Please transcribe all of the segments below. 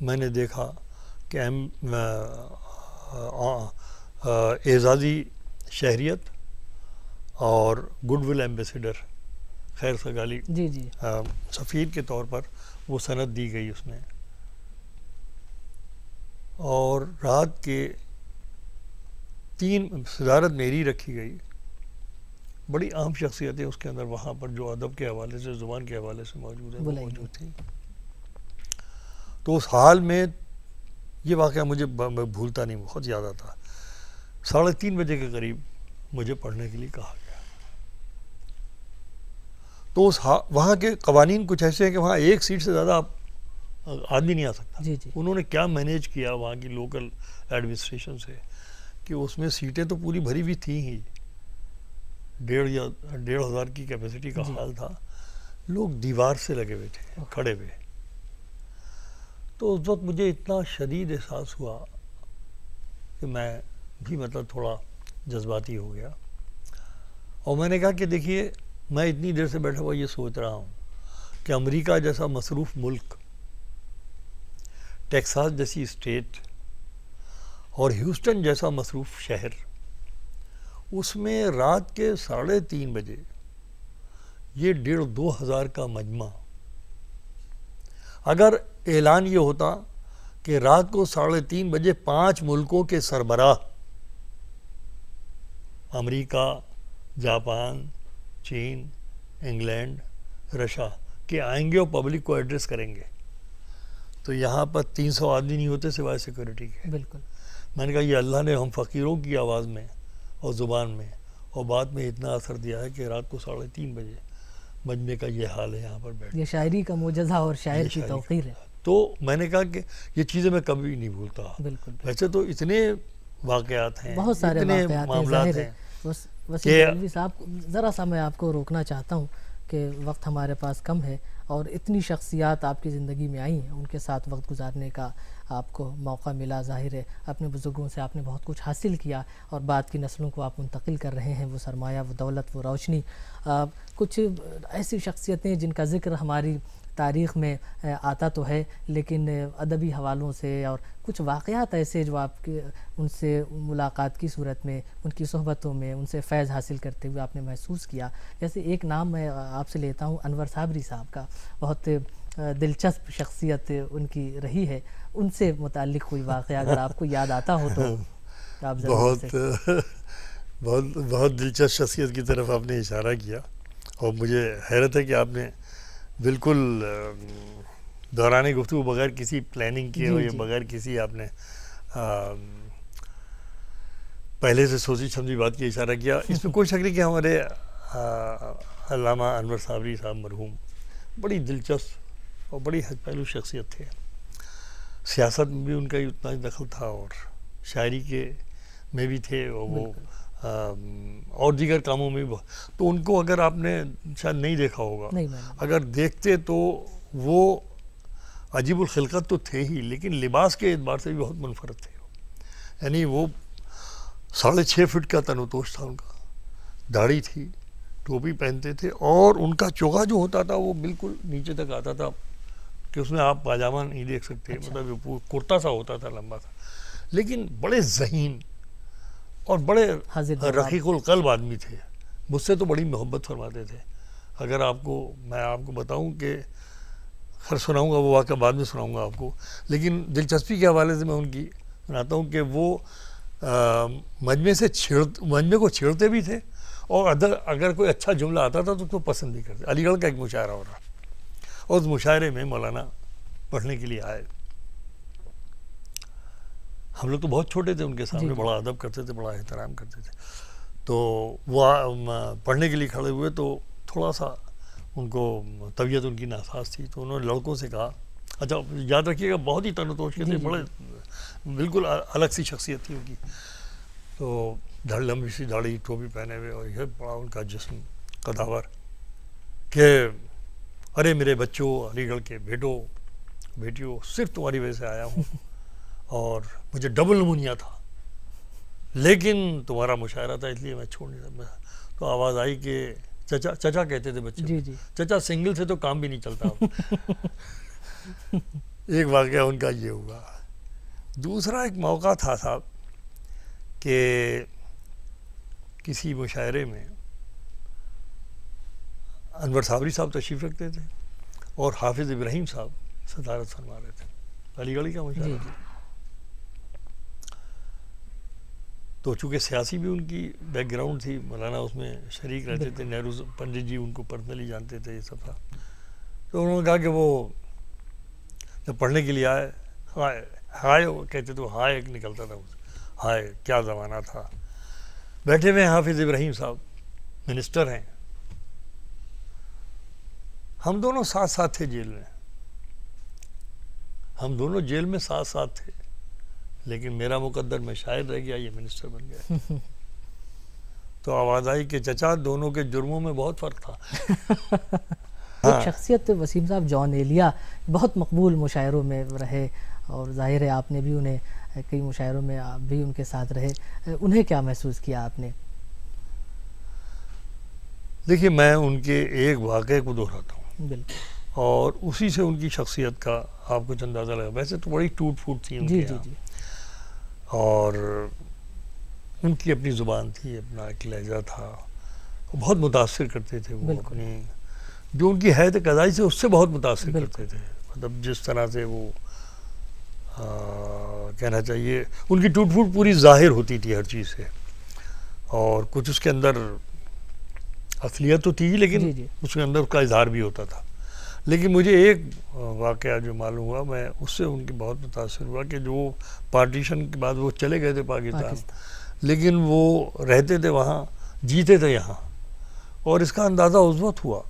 میں نے دیکھا کہ اعزازی شہریت اور گڈ ول ایمبیسیڈر خیر سگالی جی جی سفیر کے طور پر وہ سند دی گئی اس میں، اور رات کے 3 صدارت میری رکھی گئی. بڑی عام شخصیتیں اس کے اندر وہاں پر جو ادب کے حوالے سے، زبان کے حوالے سے موجود ہیں، وہ موجود تھیں. تو اس حال میں یہ واقعہ مجھے بھولتا نہیں، بہت یاد آتا. 3:30 بجے کے قریب مجھے پڑھنے کے لیے کہا گیا. تو وہاں کے قوانین کچھ ایسے ہیں کہ وہاں ایک سیٹ سے زیادہ آدمی نہیں آ سکتا. جی جی. انہوں نے کیا مینیج کیا وہاں کی لوکل ایڈمنسٹریشن سے کہ اس میں سیٹیں تو پوری بھری ہوئی تھیں ہی، 1,500 کی کیپیسٹی کا حال تھا. لوگ دیوار سے لگے ہوئے تھے، کھڑے ہوئے. تو اس وقت مجھے اتنا شدید احساس ہوا کہ میں بھی مطلب تھوڑا جذباتی ہو گیا، اور میں نے کہا کہ دیکھیے میں اتنی دیر سے بیٹھا ہوا یہ سوچ رہا ہوں کہ امریکہ جیسا مصروف ملک، ٹیکساس جیسی اسٹیٹ اور ہیوسٹن جیسا مصروف شہر، اس میں رات کے 3:30 بجے یہ 1,500-2,000 کا مجمع، اگر اعلان یہ ہوتا کہ رات کو 3:30 بجے 5 ملکوں کے سربراہ، امریکہ، جاپان، چین، انگلینڈ، رشیا کے آئیں گے اور پبلک کو ایڈریس کریں گے، تو یہاں پر 300 آدمی نہیں ہوتے سوائے سیکورٹی کے. بالکل. میں نے کہا یہ اللہ نے ہم فقیروں کی آواز میں اور زبان میں اور بات میں اتنا اثر دیا ہے کہ رات کو 3:30 بجے مجمع کا یہ حال ہے یہاں پر بیٹھ. یہ شاعری کا معجزہ اور شاعر کی توقیر ہے. تو میں نے کہا کہ یہ چیزیں میں کبھی نہیں بھولتا. بالکل. ویسے تو اتنے واقعات ہیں، بہت سارے معاملات ہیں. وسیم بریلوی صاحب، ذرا سا میں آپ کو روکنا چاہتا ہوں کہ وقت ہمارے پاس کم ہے، اور اتنی شخصیات آپ کی زندگی میں آئی ہیں، ان کے ساتھ وقت گزارنے کا آپ کو موقع ملا. ظاہر ہے اپنے بزرگوں سے آپ نے بہت کچھ حاصل کیا، اور بعد کی نسلوں کو آپ منتقل کر رہے ہیں وہ سرمایہ، وہ دولت، وہ روشنی. کچھ ایسی شخصیتیں جن کا ذکر ہماری تاریخ میں آتا تو ہے، لیکن ادبی حوالوں سے اور کچھ واقعات ایسے جو آپ کے ان سے ملاقات کی صورت میں، ان کی صحبتوں میں ان سے فیض حاصل کرتے ہوئے آپ نے محسوس کیا. جیسے ایک نام میں آپ سے لیتا ہوں، انور صابری صاحب کا. بہت دلچسپ شخصیت ان کی رہی ہے. ان سے متعلق کوئی واقعہ اگر آپ کو یاد آتا ہو تو آپ ضرور. بہت دلچسپ شخصیت کی طرف آپ نے اشارہ کیا، اور مجھے حیرت ہے کہ آپ نے بالکل دوران گفتگو بغیر کسی پلاننگ کیے ہوئے، بغیر کسی آپ نے پہلے سے سوچی سمجھی بات کی اشارہ کیا. اس میں کوئی شک نہیں کہ ہمارے علامہ انور صابری صاحب مرحوم بڑی دلچسپ اور بڑی حد پہلو شخصیت تھے. سیاست میں بھی ان کا اتنا ہی دخل تھا، اور شاعری کے میں بھی تھے، اور وہ اور دیگر کاموں میں بھی. تو ان کو اگر آپ نے شاید نہیں دیکھا ہوگا، اگر دیکھتے تو وہ عجیب الخلقت تو تھے ہی، لیکن لباس کے اعتبار سے بھی بہت منفرد تھے. یعنی وہ 6.5 فٹ کا تن و توش تھا ان کا، داڑھی تھی، ٹوپی پہنتے تھے، اور ان کا چوغا جو ہوتا تھا وہ بالکل نیچے تک آتا تھا کہ اس میں آپ پاجامہ نہیں دیکھ سکتے. مطلب کرتا سا ہوتا تھا، لمبا سا، لیکن بڑے ذہین اور بڑے رقیق القلب آدمی تھے. مجھ سے تو بڑی محبت فرماتے تھے. اگر میں آپ کو بتاؤں کہ خیر سناؤں گا وہ واقعہ بعد میں سناؤں گا آپ کو، لیکن دلچسپی کے حوالے سے میں ان کی بناتا ہوں کہ وہ مجمع کو چھیڑتے بھی تھے، اور اگر کوئی اچھا جملہ آتا تھا تو اس کو پسند بھی کرتے. علی گڑھ کا ایک مشاعرہ ہو رہا، اور اس مشاعرے میں مولانا پڑھنے کے لیے آئے. ہم لوگ تو بہت چھوٹے تھے، ان کے سامنے بڑا ادب کرتے تھے، بڑا احترام کرتے تھے. تو وہ پڑھنے کے لیے کھڑے ہوئے تو تھوڑا سا ان کو طبیعت ان کی ناساز تھی، تو انہوں نے لڑکوں سے کہا، اچھا یاد رکھیے گا بہت ہی تن و توش کے تھے، بڑے بالکل الگ سی شخصیت تھی ان کی. تو لمبی سی داڑھی، ٹوپی پہنے ہوئے، اور یہ بڑا ان کا جسم قداور، کہ ارے میرے بچوں، علی گڑھ کے بیٹیوں، صرف تمہاری وجہ سے آیا ہوں، اور مجھے ڈبل نمونیا تھا، لیکن تمہارا مشاعرہ تھا اس لیے میں چھوڑ نہیں سکتا. تو آواز آئی کہ چچا کہتے تھے بچے، چچا سنگل سے تو کام بھی نہیں چلتا. ایک واقعہ ان کا یہ ہوا. دوسرا ایک موقع تھا صاحب کہ کسی مشاعرے میں انور صابری صاحب تشریف رکھتے تھے اور حافظ ابراہیم صاحب صدارت فرما رہے تھے. علی گڑھ کا مشاعرہ تھا. تو چونکہ سیاسی بھی ان کی بیک گراؤنڈ تھی، مولانا اس میں شریک رہتے تھے، نہرو پنڈت جی ان کو پرسنلی جانتے تھے، یہ سب تھا. تو انہوں نے کہا کہ وہ جب پڑھنے کے لیے آئے، ہائے وہ کہتے تو ہائے ایک نکلتا تھا، ہائے کیا زمانہ تھا. بیٹھے ہوئے ہیں حافظ ابراہیم صاحب، منسٹر ہیں، ہم دونوں ساتھ ساتھ تھے جیل میں، ہم دونوں جیل میں ساتھ ساتھ تھے، لیکن میرا مقدر میں شاعر رہ گیا، یہ منسٹر بن گیا. تو آواز آئی کہ چچا دونوں کے جرموں میں بہت فرق تھا. ایک شخصیت وسیم صاحب جان ایلیا بہت مقبول مشاعروں میں رہے، اور ظاہر ہے آپ نے بھی انہیں کئی مشاعروں میں آپ بھی ان کے ساتھ رہے. انہیں کیا محسوس کیا آپ نے؟ دیکھیے میں ان کے ایک واقعے کو دہراتا ہوں، بالکل، اور اسی سے ان کی شخصیت کا آپ کو اندازہ لگا. ویسے تو بڑی ٹوٹ پھوٹ تھی ان کے یہاں، اور ان کی اپنی زبان تھی، اپنا ایک لہجہ تھا، بہت متاثر کرتے تھے وہ اپنی جو ان کی حیت قضائی سے، اس سے بہت متاثر کرتے تھے. مطلب جس طرح سے وہ کہنا چاہیے ان کی ٹوٹ پھوٹ پوری ظاہر ہوتی تھی ہر چیز سے، اور کچھ اس کے اندر اصلیت تو تھی لیکن اس کے اندر اس کا اظہار بھی ہوتا تھا. لیکن مجھے ایک واقعہ جو معلوم ہوا، میں اس سے ان کی بہت متاثر ہوا کہ جو پارٹیشن کے بعد وہ چلے گئے تھے پاکستان، لیکن وہ رہتے تھے وہاں، جیتے تھے یہاں. اور اس کا اندازہ اس وقت ہوا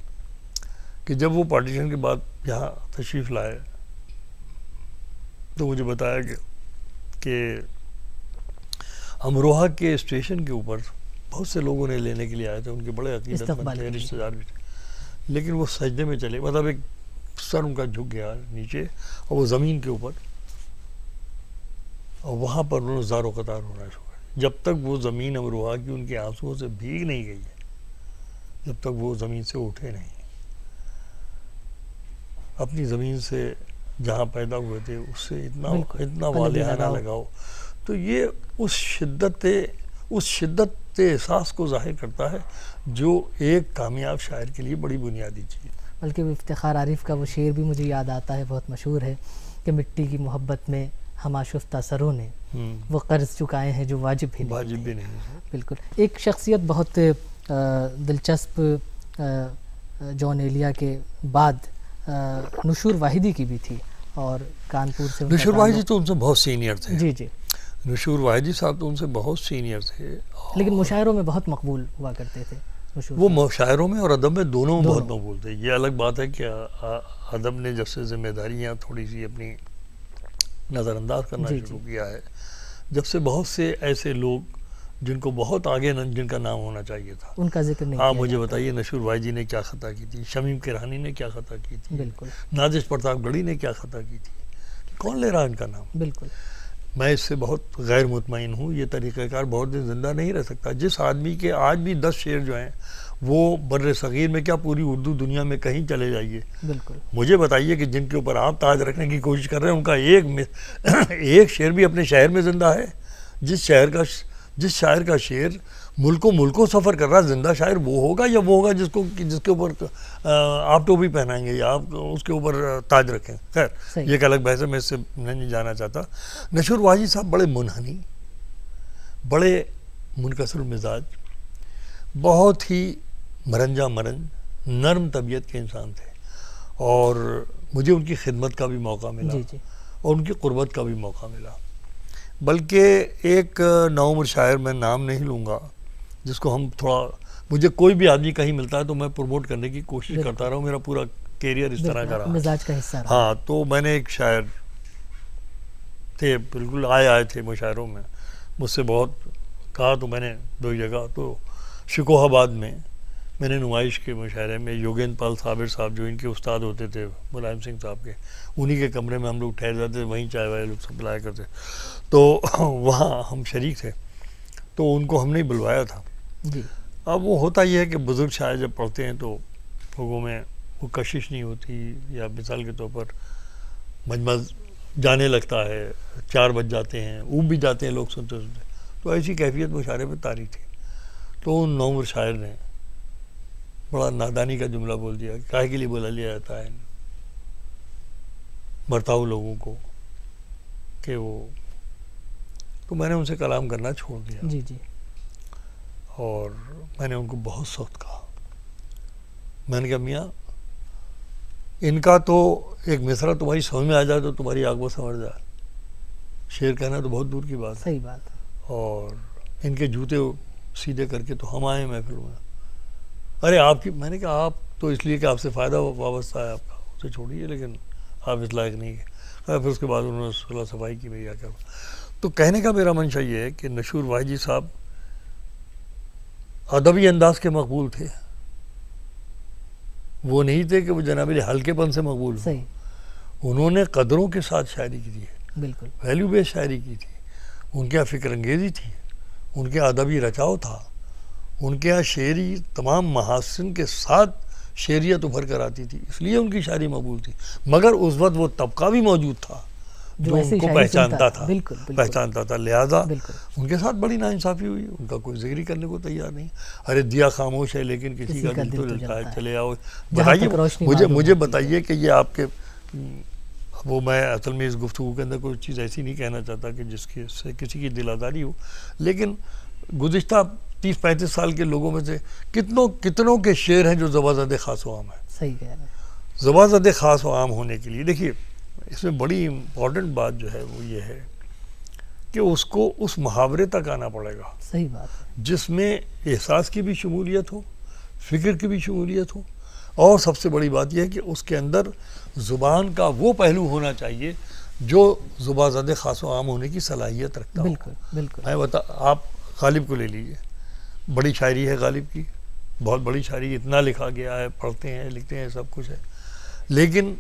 کہ جب وہ پارٹیشن کے بعد یہاں تشریف لائے تو مجھے بتایا کہ امروہہ کے اسٹیشن کے اوپر بہت سے لوگوں نے لینے کے لیے آئے تھے، ان کے بڑے عقیدت مند تھے، رشتہ دار بھی تھے، لیکن وہ سجدے میں چلے، مطلب ایک سر ان کا جھک گیا نیچے اور وہ زمین کے اوپر، اور وہاں پر انہوں نے زار و قطار ہونا شروع کر. جب تک وہ زمین امروہہ کی ان کے آنسوؤں سے بھیگ نہیں گئی ہے، جب تک وہ زمین سے اٹھے نہیں، اپنی زمین سے جہاں پیدا ہوئے تھے اس سے اتنا والہانہ لگاؤ. تو یہ اس شدت احساس کو ظاہر کرتا ہے جو ایک کامیاب شاعر کے لیے بڑی بنیادی چیز. بلکہ افتخار عارف کا وہ شعر بھی مجھے یاد آتا ہے، بہت مشہور ہے کہ مٹی کی محبت میں ہم آشفتہ سروں نے وہ قرض چکائے ہیں جو واجب بھی نہیں. بالکل. ایک شخصیت بہت دلچسپ جان ایلیا کے بعد نشور واحدی کی بھی تھی، اور کانپور سے نشور واحدی تو ان سے بہت سینئر تھے. جی نشور واحدی صاحب تو ان سے بہت سینئر تھے، لیکن مشاعروں میں بہت مقبول ہوا کرتے تھے. وہ مشاعروں میں اور ادب میں دونوں میں بہت مقبول تھے. یہ الگ بات ہے کہ ادب نے جب سے ذمہ داریاں تھوڑی سی اپنی نظر انداز کرنا شروع کیا ہے، جب سے بہت سے ایسے لوگ جن کو بہت آگے جن کا نام ہونا چاہیے تھا ان کا ذکر نہیں. ہاں مجھے بتائیے نشور واحدی نے کیا خطا کی تھی، شمیم کرانی نے کیا خطا کی تھی، بالکل، نازش پرتاپ گڑھی نے کیا خطا کی تھی، کون لے رہا ان کا نام. بالکل. میں اس سے بہت غیر مطمئن ہوں. یہ طریقہ کار بہت دن زندہ نہیں رہ سکتا. جس آدمی کے آج بھی 10 شعر جو ہیں وہ بر صغیر میں کیا پوری اردو دنیا میں کہیں چلے جائیے، بالکل مجھے بتائیے کہ جن کے اوپر آپ تاج رکھنے کی کوشش کر رہے ہیں ان کا ایک شعر بھی اپنے شہر میں زندہ ہے. جس شاعر کا شعر ملکوں سفر کر رہا ہے، زندہ شاعر وہ ہوگا یا وہ ہوگا جس کے اوپر آپ ٹوپی پہنائیں گے یا آپ اس کے اوپر تاج رکھیں. خیر یہ ایک الگ بحث ہے، میں اس سے نہیں جانا چاہتا. نشور واحدی صاحب بڑے منحنی، بڑے منکسر المزاج، بہت ہی مرنج نرم طبیعت کے انسان تھے، اور مجھے ان کی خدمت کا بھی موقع ملا اور ان کی قربت کا بھی موقع ملا. بلکہ ایک نوعمر شاعر، میں نام نہیں لوں گا، جس کو ہم تھوڑا، مجھے کوئی بھی آدمی کہیں ملتا ہے تو میں پروموٹ کرنے کی کوشش کرتا رہا ہوں، میرا پورا کیریئر اس طرح کا رہا، مزاج کا حصہ رہا. ہاں تو میں نے ایک شاعر تھے، بالکل آئے تھے مشاعروں میں، مجھ سے بہت کہا، تو میں نے 2 جگہ، تو شکوہ آباد میں نے نمائش کے مشاعرے میں یوگیندر پال صابر صاحب جو ان کے استاد ہوتے تھے ملائم سنگھ صاحب کے، انہی کے کمرے میں ہم لوگ ٹھہر جاتے، وہیں چائے وائے لوگ سپلائی کرتے، تو وہاں ہم شریک تھے، تو ان کو ہم نے بلوایا تھا. اب وہ ہوتا یہ ہے کہ بزرگ شاعر جب پڑھتے ہیں تو لوگوں میں وہ کشش نہیں ہوتی، یا مثال کے طور پر مجمع جانے لگتا ہے، 4 بج جاتے ہیں، اوب بھی جاتے ہیں لوگ سنتے سنتے. تو ایسی کیفیت مشاعرے پہ طاری تھی. تو ان نومر شاعر نے بڑا نادانی کا جملہ بول دیا، کاہے کے لیے بلا لیا جاتا ہے مرتاؤ لوگوں کو کہ وہ. تو میں نے ان سے کلام کرنا چھوڑ دیا. جی جی. اور میں نے ان کو بہت سخت کہا. میں نے کہا میاں ان کا تو ایک مصرع تمہاری سمجھ میں آ جائے تو تمہاری آنکھ میں سنور جائے، شعر کہنا تو بہت دور کی بات ہے. صحیح بات ہے. اور ان کے جوتے سیدھے کر کے تو ہم آئے محفل میں. ارے آپ کی، میں نے کہا آپ تو اس لیے کہ آپ سے فائدہ وابستہ ہے آپ کا، اسے چھوڑیے، لیکن آپ اس لائق نہیں ہے. پھر اس کے بعد انہوں نے صلح صفائی کی بھیا کر. تو کہنے کا میرا منشا یہ ہے کہ نشور واحدی صاحب ادبی انداز کے مقبول تھے. وہ نہیں تھے کہ وہ جناب ہلکے پن سے مقبول ہو. انہوں نے قدروں کے ساتھ شاعری کی تھی، بالکل ویلیو بیس شاعری کی تھی. ان کے یہاں فکر انگیزی تھی، ان کے ادبی رچاؤ تھا، ان کے یہاں شعری تمام محاسن کے ساتھ شعریت ابھر کر آتی تھی، اس لیے ان کی شاعری مقبول تھی. مگر اس وقت وہ طبقہ بھی موجود تھا جو ان کو پہچانتا تھا، پہچانتا تھا. لہذا ان کے ساتھ بڑی ناانصافی ہوئی. ان کا کوئی ذکر کرنے کو تیار نہیں. ارے دیا خاموش ہے لیکن کسی کا دل تو جلتا ہے. چلے آؤ بتائیے، مجھے بتائیے کہ یہ آپ کے، وہ میں اصل میں اس گفتگو کے اندر کوئی چیز ایسی نہیں کہنا چاہتا کہ جس کی سے کسی کی دل آزاری ہو، لیکن گزشتہ 30-35 سال کے لوگوں میں سے کتنوں کے شعر ہیں جو زبازدِ خاص و عام ہیں. صحیح کہہ رہے ہیں. زبازدِ خاص و عام ہونے کے لیے دیکھیے اس میں بڑی امپورٹنٹ بات جو ہے وہ یہ ہے کہ اس کو اس محاورے تک آنا پڑے گا. صحیح بات ہے. جس میں احساس کی بھی شمولیت ہو، فکر کی بھی شمولیت ہو، اور سب سے بڑی بات یہ ہے کہ اس کے اندر زبان کا وہ پہلو ہونا چاہیے جو زبازدِ خاص و عام ہونے کی صلاحیت رکھتا ہو. بالکل بالکل. میں آپ غالب کو لے لیجئے، بڑی شاعری ہے غالب کی، بہت بڑی شاعری، اتنا لکھا گیا ہے، پڑھتے ہیں لکھتے ہیں سب کچھ ہے. لیکن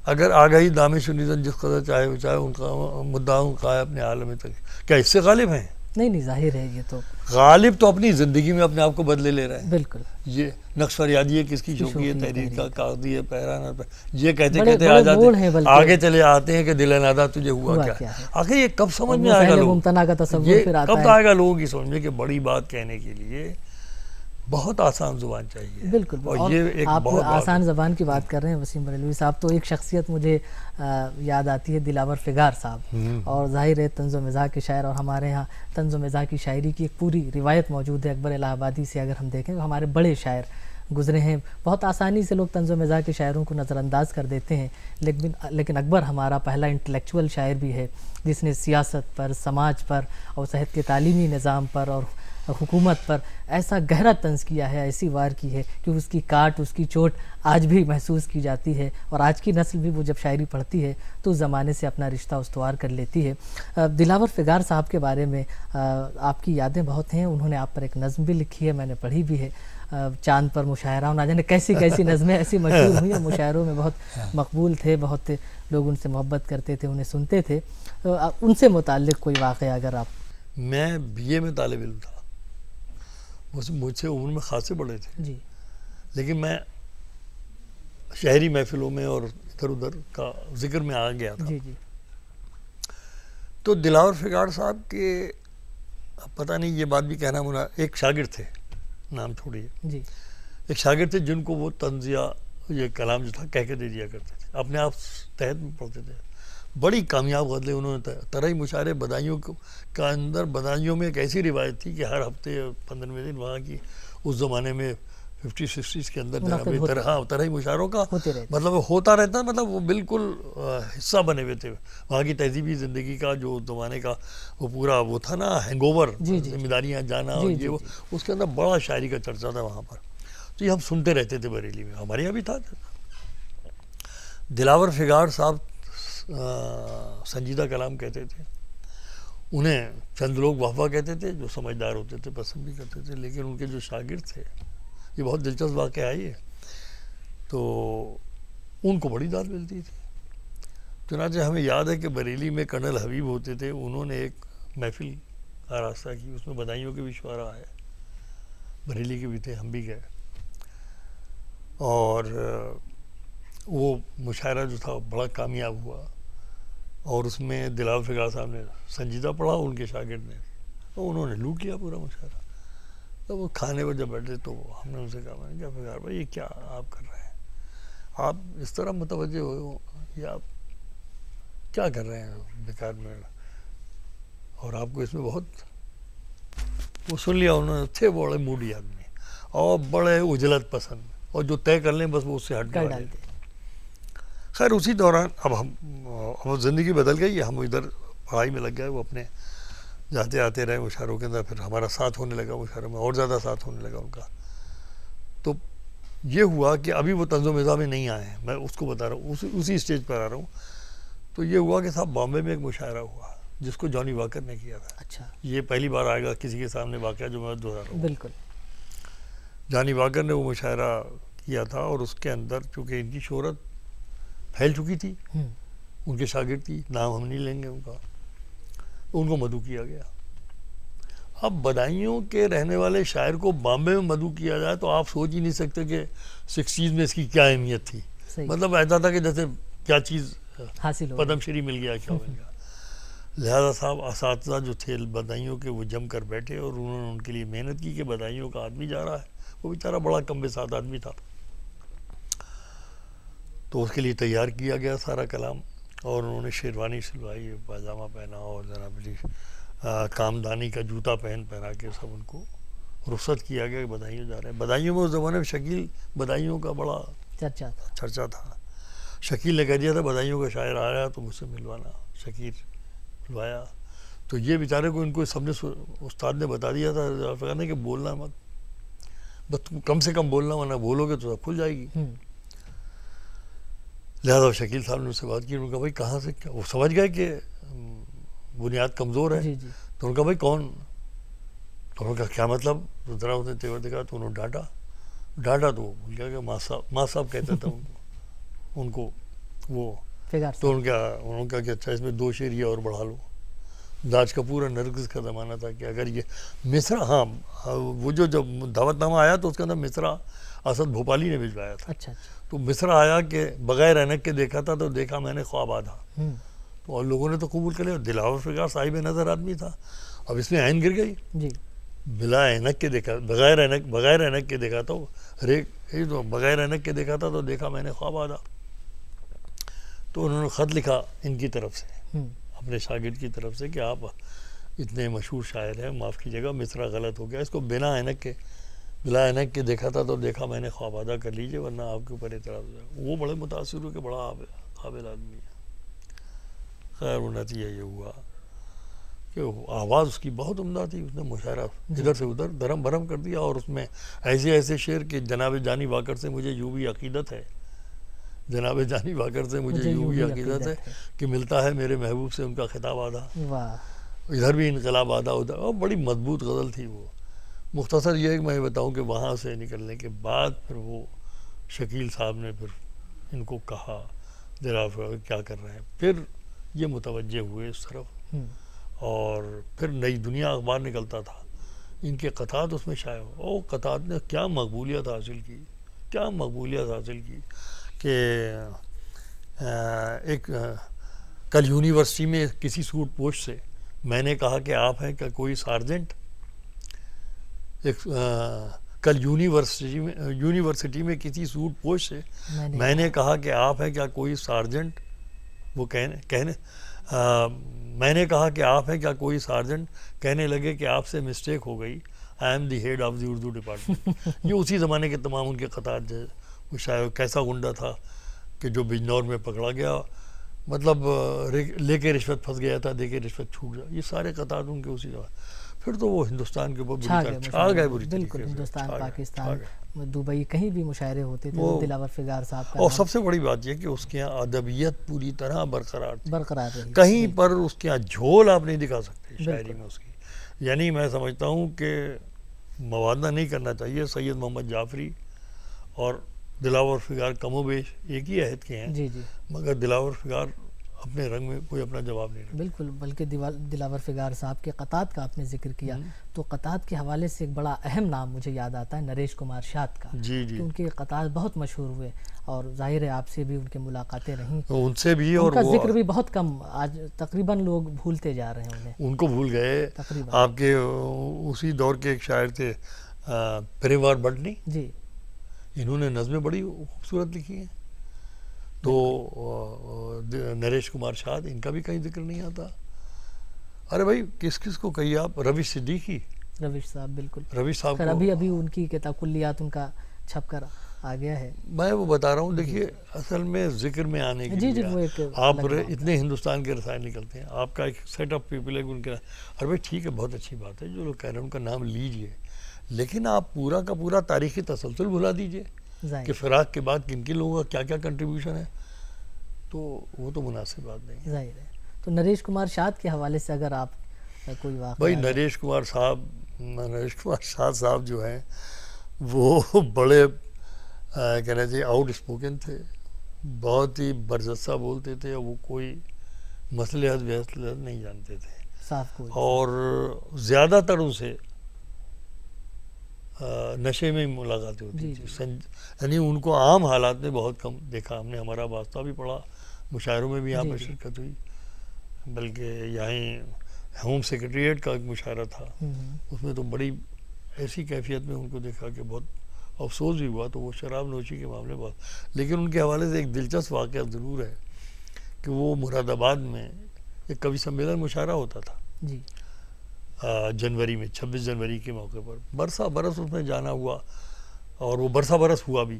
اگر آگاہی دامش و نیزن جس قدر چاہے وہ چاہے، ان کا مدعا ان کا ہے اپنے عالم تک. کیا اس سے غالب ہیں؟ نہیں ظاہر ہے. یہ تو غالب تو اپنی زندگی میں اپنے آپ کو بدلے لے رہے ہیں. بالکل. یہ نقش فریادی ہے کس کی شوقی ہے، تحریر کا کاغذی ہے، پیرانہ یہ کہتے کہتے آ جاتے، آگے چلے آتے ہیں کہ دل نادہ تجھے ہوا کیا. آخر یہ کب سمجھ میں آئے گا لوگوں، یہ کب آئے گا لوگوں کی سمجھ میں کہ بڑی بات کہنے کے لیے بہت آسان زبان چاہیے. بالکل. اور یہ ایک آپ آسان زبان کی بات کر رہے ہیں وسیم بریلوی صاحب، تو ایک شخصیت مجھے یاد آتی ہے، دلاور فگار صاحب. اور ظاہر ہے طنز و مزاح کے شاعر، اور ہمارے ہاں طنز و مزاح کی شاعری کی ایک پوری روایت موجود ہے. اکبر الہ آبادی سے اگر ہم دیکھیں تو ہمارے بڑے شاعر گزرے ہیں. بہت آسانی سے لوگ طنز و مزاح کے شاعروں کو نظر انداز کر دیتے ہیں، لیکن اکبر ہمارا پہلا انٹلیکچول شاعر بھی ہے جس نے سیاست پر، سماج پر، اور صحت کے تعلیمی نظام پر اور حکومت پر ایسا گہرا طنز کیا ہے، ایسی وار کی ہے کہ اس کی کاٹ، اس کی چوٹ آج بھی محسوس کی جاتی ہے. اور آج کی نسل بھی وہ جب شاعری پڑھتی ہے تو اس زمانے سے اپنا رشتہ استوار کر لیتی ہے. دلاور فگار صاحب کے بارے میں آپ کی یادیں بہت ہیں. انہوں نے آپ پر ایک نظم بھی لکھی ہے، میں نے پڑھی بھی ہے، چاند پر مشاعرہ. نہ جانے کیسی نظمیں ایسی مشہور ہوئی ہیں، مشاعروں میں بہت مقبول تھے، بہت لوگ ان سے محبت کرتے تھے، انہیں سنتے تھے. ان سے متعلق کوئی واقعہ اگر آپ. میں BA میں طالب علم تھا، مجھ سے عمر میں خاصے بڑے تھے جی، لیکن میں شہری محفلوں میں اور ادھر ادھر کا ذکر میں آ گیا تھا. جی جی. تو دلاور فگار صاحب کے پتہ نہیں یہ بات بھی کہنا منا، ایک شاگرد تھے، نام چھوڑیے جی، ایک شاگرد تھے جن کو وہ طنزیہ یہ کلام جو تھا کہہ کے دے دیا کرتے تھے، اپنے آپ تحت میں پڑھتے تھے. بڑی کامیاب غزلیں انہوں نے طرح مشاعرے بدائیوں کا اندر، بدائیوں میں ایک ایسی روایت تھی کہ ہر ہفتے 15 دن وہاں کی اس زمانے میں 50-60 کے اندر طرح مشاعروں کا مطلب ہوتا رہتا، مطلب وہ بالکل حصہ بنے ہوئے تھے وہاں کی تہذیبی زندگی کا، جو زمانے کا وہ پورا وہ تھا نا ہینگ اوور، ذمہ داریاں جانا اور یہ وہ، اس کے اندر بڑا شاعری کا چرچا تھا وہاں پر. تو یہ ہم سنتے رہتے تھے بریلی میں، ہمارے یہاں بھی تھا. دلاور فگار صاحب سنجیدہ کلام کہتے تھے، انہیں چند لوگ واہ واہ کہتے تھے، جو سمجھدار ہوتے تھے پسند بھی کرتے تھے، لیکن ان کے جو شاگرد تھے، یہ بہت دلچسپ واقعہ ہے یہ، تو ان کو بڑی داد ملتی تھی. چنانچہ ہمیں یاد ہے کہ بریلی میں کرنل حبیب ہوتے تھے، انہوں نے ایک محفل آراستہ کی، اس میں بدائیوں کے بھی شعراء آئے، بریلی کے بھی تھے، ہم بھی گئے. اور وہ مشاعرہ جو تھا بڑا کامیاب ہوا. اور اس میں دلاور فقار صاحب نے سنجیدہ پڑھا، ان کے شاگرد نے، تو انہوں نے لو کیا پورا مشاعرہ. تو وہ کھانے پر جب بیٹھے تو ہم نے ان سے کہا، میں نے کہا فقار بھائی یہ کیا آپ کر رہے ہیں، آپ اس طرح متوجہ ہو یا آپ کیا کر رہے ہیں بیکار میں، اور آپ کو اس میں بہت. وہ سن لیا انہوں نے، تھے بڑے موڈی آدمی اور بڑے اجلت پسند، اور جو طے کر لیں بس وہ اس سے ہٹ کر گئے. ڈالتے. خیر اسی دوران اب زندگی بدل گئی، ہم ادھر پڑھائی میں لگ گئے، وہ اپنے جاتے آتے رہے مشاعروں کے اندر. پھر ہمارا ساتھ ہونے لگا مشاعروں میں، اور زیادہ ساتھ ہونے لگا ان کا. تو یہ ہوا کہ ابھی وہ طنز و مزاح میں نہیں آئے ہیں، میں اس کو بتا رہا ہوں، اسی اسٹیج پر آ رہا ہوں. تو یہ ہوا کہ صاحب بامبے میں ایک مشاعرہ ہوا جس کو جانی واکر نے کیا تھا. اچھا. یہ پہلی بار آئے گا کسی کے سامنے واقعہ جو میں دوہرا رہا ہوں. بالکل. جانی واکر نے وہ مشاعرہ کیا تھا، اور اس کے اندر چونکہ ان کی شہرت پھیل چکی تھی، ان کے شاگرد تھی، نام ہم نہیں لیں گے ان کا، تو ان کو مدعو کیا گیا. اب بدایوں کے رہنے والے شاعر کو بامبے میں مدعو کیا جائے تو آپ سوچ ہی نہیں سکتے کہ 60s میں اس کی کیا اہمیت تھی. مطلب ایسا تھا کہ جیسے کیا چیز حاصل ہو، پدم شری مل گیا، کیا مل گیا. لہذا صاحب اساتذہ جو تھے بدایوں کے وہ جم کر بیٹھے، اور انہوں نے ان کے لیے محنت کی کہ بدایوں کا آدمی جا رہا ہے. وہ بیچارہ بڑا کم بساط آدمی تھا، تو اس کے لیے تیار کیا گیا سارا کلام، اور انہوں نے شیروانی سلوائی، پاجامہ پہنا، اور جناب کامدانی کا جوتا پہنا کے سب ان کو رخصت کیا گیا کہ بدایوں جا رہے ہیں. بدایوں میں اس زمانے میں شکیل بدایوں کا بڑا چرچا تھا. شکیل نے کہہ دیا تھا بدایوں کا شاعر آ رہا تو مجھ سے ملوانا. شکیل ملوایا، تو یہ بیچارے کو ان کو سب نے استاد نے بتا دیا تھا کہ بولنا مت، بس کم سے کم بولنا، ورنہ بولو گے تو سب کھل جائے گی. لہٰذا شکیل صاحب نے اس سے بات کی. انہوں نے کہا بھائی کہاں سے، وہ سمجھ گئے کہ بنیاد کمزور ہے. تو انہوں نے کہا بھائی کون، تو انہوں نے کہا کیا مطلب، ذرا اس نے تیور دکھا تو انہوں نے ڈانٹا تو بھول گیا کہ ماں صاحب کہتا تھا ان کو وہ. تو انہوں نے کہا کہ اچھا اس میں 2 شعر یہ اور بڑھا لو. راج کپور اور نرگس کا زمانہ تھا کہ اگر یہ مصرا، ہاں وہ جو جب دعوت نامہ آیا تو اس کے اندر مصرا اسد بھوپالی نے بھجوایا تھا. تو مصرا آیا کہ بغیر اینک کے دیکھا تھا تو دیکھا میں نے خواب آدھا. تو اور لوگوں نے تو قبول کر لیا. دلاور فقار صاحب نظر آدمی تھا. اب اس میں عین گر گئی، بلا اینک کے دیکھا، بغیر اینک کے دیکھا تو بغیر اینک کے دیکھا تھا تو دیکھا میں نے خواب آدھا. تو انہوں نے خط لکھا ان کی طرف سے، اپنے شاگرد کی طرف سے، کہ آپ اتنے مشہور شاعر ہیں، معاف کیجیے گا مصرع غلط ہو گیا، اس کو بلا اینک کے دیکھا تھا تو دیکھا میں نے خواب ادا کر لیجئے ورنہ آپ کے اوپر اعتراض ہو جائے. وہ بڑے متاثر ہو کہ بڑا قابل آدمی ہے. خیر وہ نتیجہ یہ ہوا کہ آواز اس کی بہت عمدہ تھی. اس نے مشاعرہ ادھر سے ادھر دھرم بھرم کر دیا، اور اس میں ایسے شعر کہ جناب جانی واکر سے مجھے یوں بھی عقیدت ہے، جناب جانی واکر سے مجھے یوں بھی عقیدت ہے کہ ملتا ہے میرے محبوب سے ان کا خطاب آدھا، ادھر بھی انقلاب آدھا ادھر. اور بڑی مضبوط غزل تھی وہ. مختصر یہ ہے کہ میں بتاؤں کہ وہاں سے نکلنے کے بعد پھر وہ شکیل صاحب نے پھر ان کو کہا دلاور کیا کر رہے ہیں. پھر یہ متوجہ ہوئے اس طرف، اور پھر نئی دنیا اخبار نکلتا تھا، ان کے قطعات اس میں شائع ہو. اور قطعات نے کیا مقبولیت حاصل کی کہ ایک کل یونیورسٹی میں کسی سوٹ پوش سے میں نے کہا کہ آپ ہیں کیا کوئی سارجنٹ. کل یونیورسٹی میں کسی سوٹ پوش سے میں نے کہا کہ آپ ہیں کیا کوئی سارجنٹ. وہ میں نے کہا کہ آپ ہیں کیا کوئی سارجنٹ. کہنے لگے کہ آپ سے مسٹیک ہو گئی، I am the head of the Urdu department. یہ اسی زمانے کے تمام ان کے قطعات جو وہ شاعر کیسا گنڈا تھا کہ جو بجنور میں پکڑا گیا، مطلب لے کے رشوت پھنس گیا تھا، دے کے رشوت چھوٹ گیا. یہ سارے قطعات ان کے اسی زمانے. پھر تو وہ ہندوستان کے اوپر چھا گئے بری طریقے سے. بالکل ہندوستان، پاکستان، دبئی، کہیں بھی مشاعرے ہوتے تھے دلاور فقار صاحب کا. اور سب سے بڑی بات یہ کہ اس کے یہاں ادبیت پوری طرح برقرار رہی. کہیں پر اس کے یہاں جھول آپ نہیں دکھا سکتے شاعری میں اس کی. یعنی میں سمجھتا ہوں کہ موازنہ نہیں کرنا چاہیے. سید محمد جعفری اور دلاور فقار کم و بیش ایک ہی عہد کے ہیں، مگر دلاور فقار اپنے رنگ میں کوئی اپنا جواب نہیں رکھتا. بالکل. بلکہ دلاور فگار صاحب کے قطعات کا آپ نے ذکر کیا تو قطعات کے حوالے سے ایک بڑا اہم نام مجھے یاد آتا ہے نریش کمار شاد کا. جی کہ ان کے قطعات بہت مشہور ہوئے اور ظاہر ہے آپ سے بھی ان کے ملاقاتیں رہیں. ان سے بھی ان اور کا ذکر بھی بہت کم آج تقریباً لوگ بھولتے جا رہے ہیں انہیں. ان کو بھول گئے. تقریباً آپ کے اسی دور کے ایک شاعر تھے پریوار بٹنی. جی. انہوں نے نظمیں بڑی خوبصورت لکھی ہیں. تو نریش کمار شاد ان کا بھی کہیں ذکر نہیں آتا. ارے بھائی کس کس کو کہیے آپ. روش صدیقی. روش صاحب بالکل. روش صاحب ابھی ان کی کتاب کلیات ان کا چھپ کر آ گیا ہے. میں وہ بتا رہا ہوں. دیکھیے اصل میں ذکر میں آنے کے لیے آپ اتنے ہندوستان کے رسائل نکلتے ہیں. آپ کا ایک سیٹ آف پیپل ہے ان کے. ارے بھائی ٹھیک ہے بہت اچھی بات ہے جو لوگ کہہ رہے ہیں ان کا نام لیجئے لیکن آپ پورا کا پورا تاریخی تسلسل بھلا دیجئے کہ فراق کے بعد کن کن لوگوں کا کیا کیا کنٹریبیوشن ہے. تو وہ تو مناسب بات نہیں ہے. ظاہر ہے. تو نریش کمار شاد کے حوالے سے اگر آپ کوئی واقعہ. بھائی نریش کمار شاد صاحب جو ہیں وہ بڑے کہنا چاہیے آؤٹ اسپوکن تھے. بہت ہی برجستہ بولتے تھے. وہ کوئی مصلحت بحث نہیں جانتے تھے. صاف کوئی. اور زیادہ تر ان سے نشے میں ملاقاتیں ہوتی تھی. یعنی ان کو عام حالات میں بہت کم دیکھا ہم نے. ہمارا واسطہ بھی پڑا. مشاعروں میں بھی یہاں پر شرکت ہوئی. بلکہ یہیں ہوم سیکریٹریٹ کا ایک مشاعرہ تھا. اس میں تو بڑی ایسی کیفیت میں ان کو دیکھا کہ بہت افسوس بھی ہوا. تو وہ شراب نوشی کے معاملے بہت. لیکن ان کے حوالے سے ایک دلچسپ واقعہ ضرور ہے کہ وہ مراد آباد میں ایک کوی سمیلن مشاعرہ ہوتا تھا جی جنوری میں 26 جنوری کے موقع پر. برسا برس اس میں جانا ہوا اور وہ برسا برس ہوا بھی.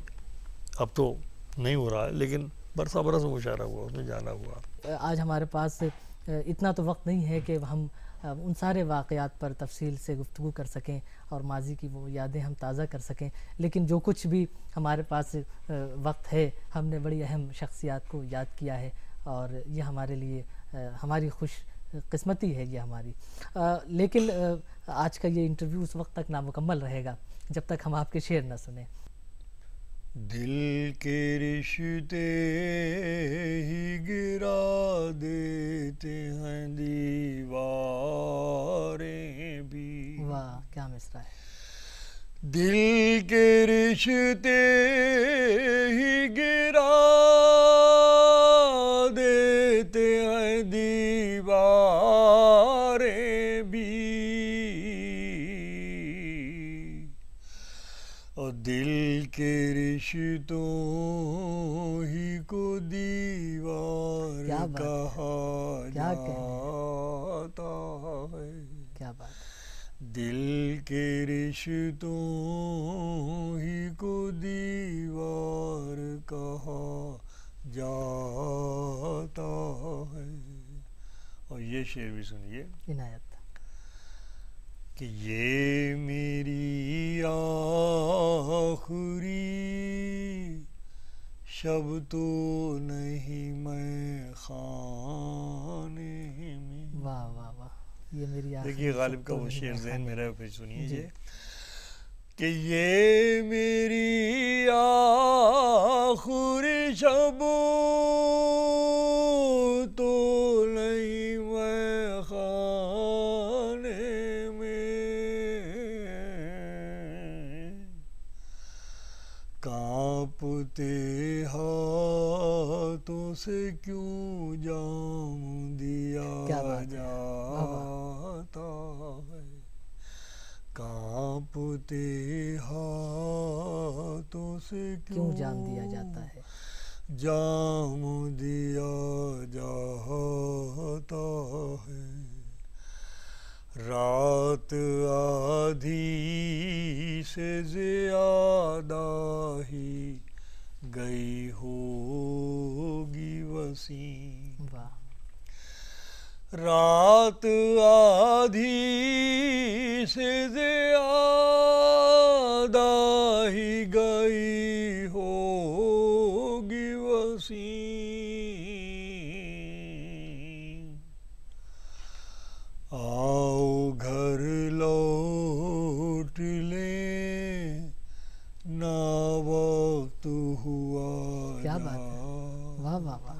اب تو نہیں ہو رہا ہے لیکن برسا برس مشاعرہ ہوا. اس میں جانا ہوا. آج ہمارے پاس اتنا تو وقت نہیں ہے کہ ہم ان سارے واقعات پر تفصیل سے گفتگو کر سکیں اور ماضی کی وہ یادیں ہم تازہ کر سکیں. لیکن جو کچھ بھی ہمارے پاس وقت ہے ہم نے بڑی اہم شخصیات کو یاد کیا ہے اور یہ ہمارے لیے ہماری خوش قسمتی ہے یہ ہماری. لیکن آج کا یہ انٹرویو اس وقت تک نامکمل رہے گا جب تک ہم آپ کے شعر نہ سنیں. دل کے رشتے ہی گرا دیتے ہیں دیواریں بھی. واہ کیا مصرع ہے. دل کے رشتے ہی گرا دیتے ہیں دیواریں بھی اور دل کے رشتوں ہی کو دیوار کہا جاتا ہے. کیا بات. دل کے رشتوں ہی کو دیوار کہا جاتا ہے. اور یہ شعر بھی سنیے عنایت کہ یہ میری آخری شب تو نہیں میں خانے میں. واہ واہ واہ. یہ میری دیکھیے غالب کا وہ شعر ذہن میں رہے. پھر سنیے یہ کہ یہ میری آخری شب تو نہیں میں خانے میں کانپتے ہاتھوں سے کیوں جام دیا جاتا ہے. کانپتے ہاتھوں سے کیوں جام دیا جاتا ہے. جام دیا جاتا ہے. رات آدھی سے زیادہ ہی گئی ہوگی وسیم. رات آدھی سے زیادہ ہی گئی ہوگی وسیم. آؤ گھر لوٹ لیں نا وقت ہوا. کیا بات ہے. واہ واہ واہ.